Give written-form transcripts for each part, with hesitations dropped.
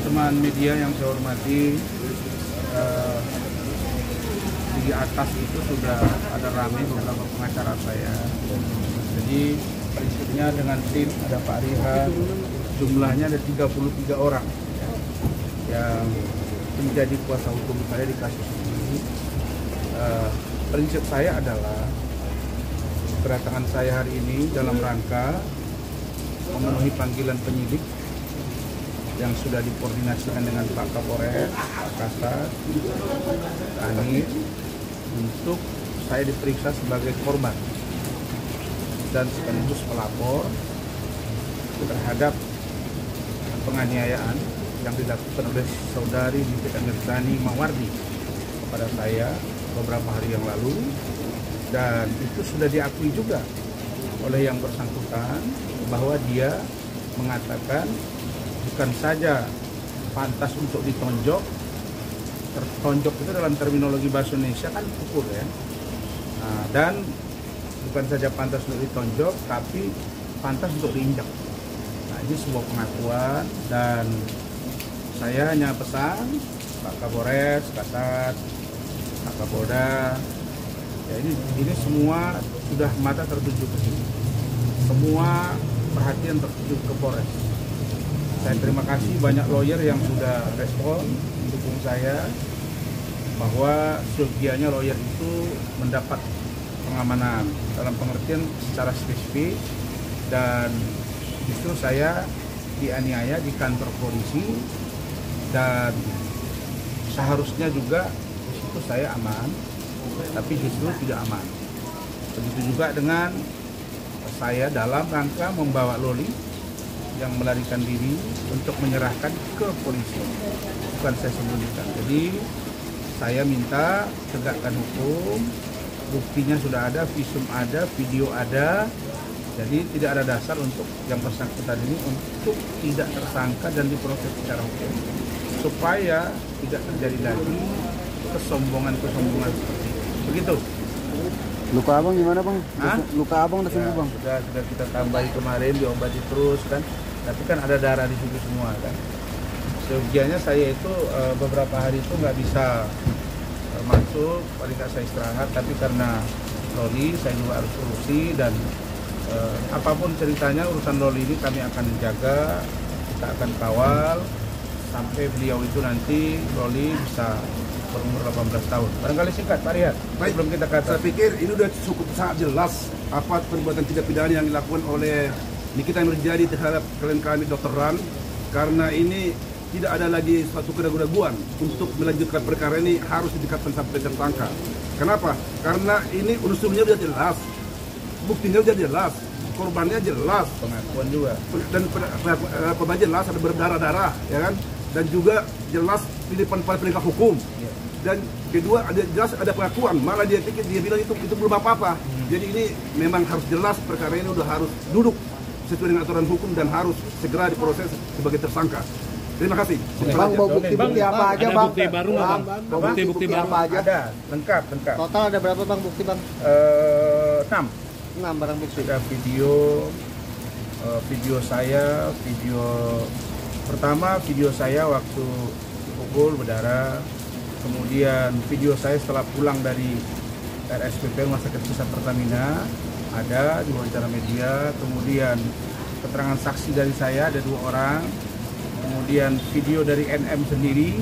teman-teman media yang saya hormati, di atas itu sudah ada ramai beberapa pengacara saya. Jadi prinsipnya dengan tim ada Pak Rihan, jumlahnya ada 33 orang yang menjadi kuasa hukum saya di kasus ini. Prinsip saya adalah kedatangan saya hari ini dalam rangka memenuhi panggilan penyidik yang sudah dikoordinasikan dengan Pak Kapolres, Pak Kasat, Anit, untuk saya diperiksa sebagai korban dan sekaligus pelapor terhadap penganiayaan yang dilakukan oleh saudari Niti Amirsani Mawardi kepada saya beberapa hari yang lalu, dan itu sudah diakui juga oleh yang bersangkutan bahwa dia mengatakan bukan saja pantas untuk ditonjok, tertonjok itu dalam terminologi bahasa Indonesia kan pukul ya, dan bukan saja pantas untuk ditonjok, tapi pantas untuk diinjak. Nah, ini sebuah pengakuan, dan saya hanya pesan Pak Kapolres, Kasat, Pak Kapolda, ya ini semua sudah mata tertuju ke sini, semua perhatian tertuju ke Polres. Saya terima kasih banyak lawyer yang sudah respon mendukung saya, bahwa seyogianya lawyer itu mendapat pengamanan dalam pengertian secara spesifik, dan justru saya dianiaya di kantor polisi, dan seharusnya juga di situ saya aman, tapi justru tidak aman. Begitu juga dengan saya dalam rangka membawa Loli yang melarikan diri untuk menyerahkan ke polisi, bukan saya sembunyikan. Jadi saya minta tegakkan hukum, buktinya sudah ada, visum ada, video ada, jadi tidak ada dasar untuk yang bersangkutan ini untuk tidak tersangka dan diproses secara hukum, supaya tidak terjadi lagi kesombongan-kesombongan seperti itu. Begitu. Luka abang gimana bang? Luka abang udah sembuh bang? Sudah kita tambahi kemarin, diobati terus kan. Tapi kan ada darah di situ semua kan. Seyogianya saya itu beberapa hari itu nggak bisa masuk, paling nggak saya istirahat. Tapi karena Loli saya juga harus urusi, dan apapun ceritanya urusan Loli ini kami akan jaga, kita akan kawal sampai beliau itu nanti Loli bisa berumur 18 tahun. Barangkali singkat, Pak Rian. Baik, belum kita kata. saya pikir ini sudah cukup sangat jelas apa perbuatan tidak pidana yang dilakukan oleh Nikita yang terjadi terhadap klien kami Dr. Ran, karena ini tidak ada lagi suatu keraguan untuk melanjutkan perkara ini, harus didekatkan sampai tersangka. Kenapa? Karena ini unsurnya sudah jelas, buktinya sudah jelas, korbannya jelas, Pengakuan juga. dan pemain jelas ada berdarah-darah, ya kan? Dan juga jelas pilihan para penegak hukum. Dan kedua ada jelas ada pengakuan, malah dia bilang itu belum apa-apa. Jadi ini memang harus jelas, perkara ini udah harus duduk sesuai dengan aturan hukum dan harus segera diproses sebagai tersangka. Terima kasih. Bang, mau bukti-bukti apa aja bang? Bukti baru nggak bang? Bukti baru apa aja? Ada, lengkap. Total ada berapa bang bukti bang? 6 barang bukti. Ada video saya, pertama video saya waktu dipukul berdarah, kemudian video saya setelah pulang dari RSPP Rumah Sakit Pusat Pertamina, ada di wawancara media, kemudian keterangan saksi dari saya ada 2 orang, kemudian video dari NM sendiri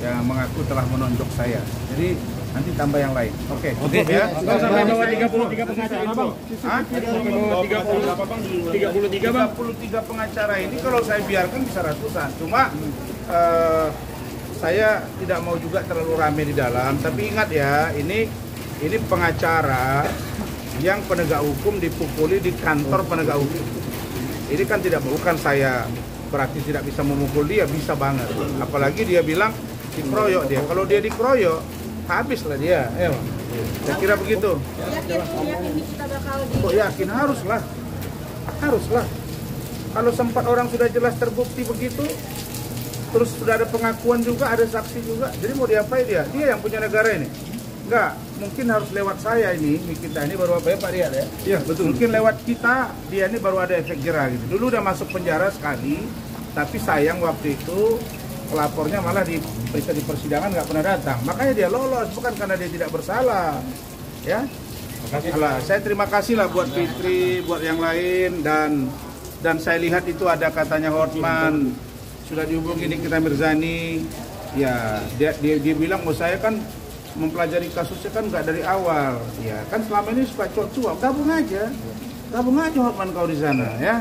yang mengaku telah menonjok saya. Jadi nanti tambah yang lain. Oke ya. Sampai bawa 33 pengacara bang. Sampai bawa 30 berapa bang? 33 bang. 33 pengacara ini kalau saya biarkan bisa ratusan. Cuma saya tidak mau juga terlalu ramai di dalam. Tapi ingat ya, ini pengacara yang penegak hukum dipukuli di kantor penegak hukum. Ini kan bukan saya berarti tidak bisa memukul dia, bisa banget. Apalagi dia bilang dikeroyok dia. Kalau dia dikeroyok, habislah dia. Saya kira begitu. Yakin kita bakal Kok yakin? Haruslah. Kalau sempat orang sudah jelas terbukti begitu, terus sudah ada pengakuan juga, ada saksi juga. Jadi mau diapain dia? Dia yang punya negara ini. Enggak, mungkin harus lewat saya ini kita ini baru apa ya Pak Rian ya? Iya, betul. Mungkin lewat kita, dia ini baru ada efek jerah gitu. Dulu udah masuk penjara sekali, tapi sayang waktu itu pelapornya malah diperiksa di persidangan nggak pernah datang. Makanya dia lolos, bukan karena dia tidak bersalah. Ya, saya terima kasih lah buat Fitri, buat yang lain, dan saya lihat itu ada katanya Hotman sudah dihubungi Nikita Mirzani. Ya, dia bilang, saya kan mempelajari kasusnya kan nggak dari awal. Ya, kan selama ini suka cuap-cuap. Gabung aja Hotman kau di sana, ya.